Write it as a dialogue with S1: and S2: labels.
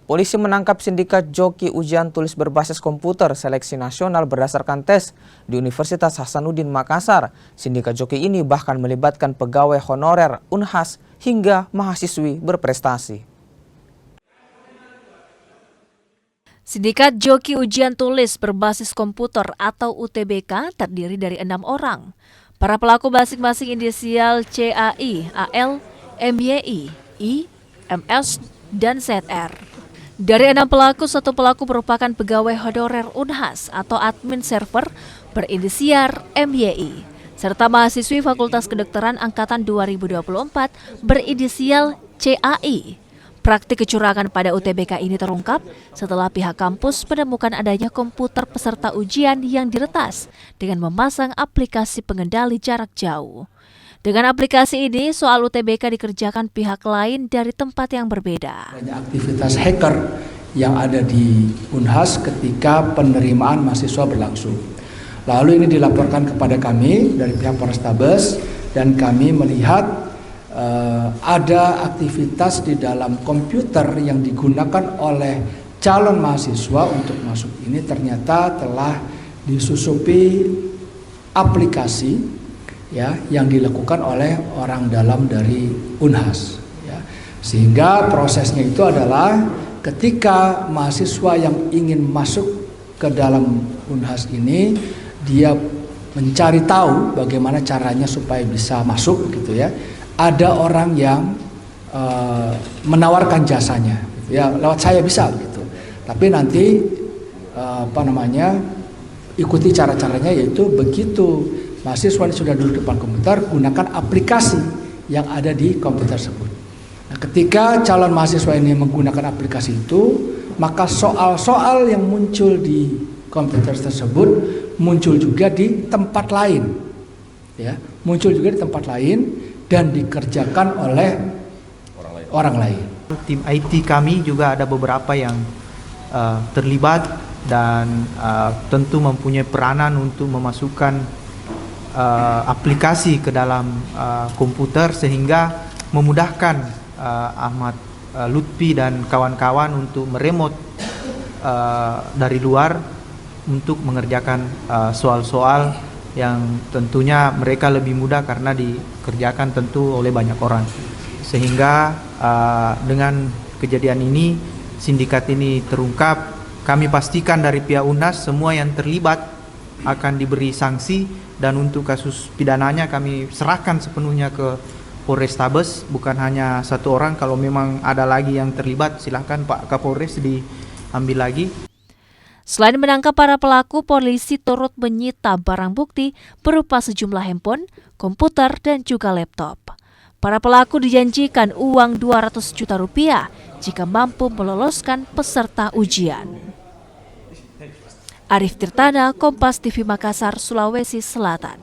S1: Polisi menangkap sindikat joki ujian tulis berbasis komputer seleksi nasional berdasarkan tes di Universitas Hasanuddin Makassar. Sindikat joki ini bahkan melibatkan pegawai honorer Unhas hingga mahasiswi berprestasi.
S2: Sindikat joki ujian tulis berbasis komputer atau UTBK terdiri dari 6 orang. Para pelaku masing-masing inisial CAI, AL, MYI, I, MS, dan ZR. Dari 6 pelaku, 1 pelaku merupakan pegawai honorer Unhas atau admin server berinisial MYI, serta mahasiswi Fakultas Kedokteran Angkatan 2024 berinisial CAI. Praktik kecurangan pada UTBK ini terungkap setelah pihak kampus menemukan adanya komputer peserta ujian yang diretas dengan memasang aplikasi pengendali jarak jauh. Dengan aplikasi ini, soal UTBK dikerjakan pihak lain dari tempat yang berbeda.
S3: Banyak aktivitas hacker yang ada di Unhas ketika penerimaan mahasiswa berlangsung. Lalu ini dilaporkan kepada kami dari pihak Polrestabes dan kami melihat ada aktivitas di dalam komputer yang digunakan oleh calon mahasiswa untuk masuk ini ternyata telah disusupi aplikasi ya yang dilakukan oleh orang dalam dari Unhas ya. Sehingga prosesnya itu adalah ketika mahasiswa yang ingin masuk ke dalam Unhas ini dia mencari tahu bagaimana caranya supaya bisa masuk gitu ya. Ada orang yang menawarkan jasanya ya lewat saya bisa gitu. Tapi nanti ikuti cara-caranya, yaitu begitu mahasiswa sudah duduk depan komputer, gunakan aplikasi yang ada di komputer tersebut. Nah, ketika calon mahasiswa ini menggunakan aplikasi itu, maka soal-soal yang muncul di komputer tersebut muncul juga di tempat lain, ya, muncul juga di tempat lain dan dikerjakan oleh orang lain.
S4: Tim IT kami juga ada beberapa yang terlibat dan tentu mempunyai peranan untuk memasukkan aplikasi ke dalam komputer sehingga memudahkan Ahmad Lutfi dan kawan-kawan untuk meremot dari luar untuk mengerjakan soal-soal yang tentunya mereka lebih mudah karena dikerjakan tentu oleh banyak orang. Sehingga dengan kejadian ini, sindikat ini terungkap, kami pastikan dari pihak Unhas semua yang terlibat akan diberi sanksi dan untuk kasus pidananya kami serahkan sepenuhnya ke Polrestabes, bukan hanya 1 orang. Kalau memang ada lagi yang terlibat, silahkan Pak Kapolres diambil lagi.
S2: Selain menangkap para pelaku, polisi turut menyita barang bukti berupa sejumlah handphone, komputer, dan juga laptop. Para pelaku dijanjikan uang 200 juta rupiah jika mampu meloloskan peserta ujian. Arif Tirtana, Kompas TV Makassar, Sulawesi Selatan.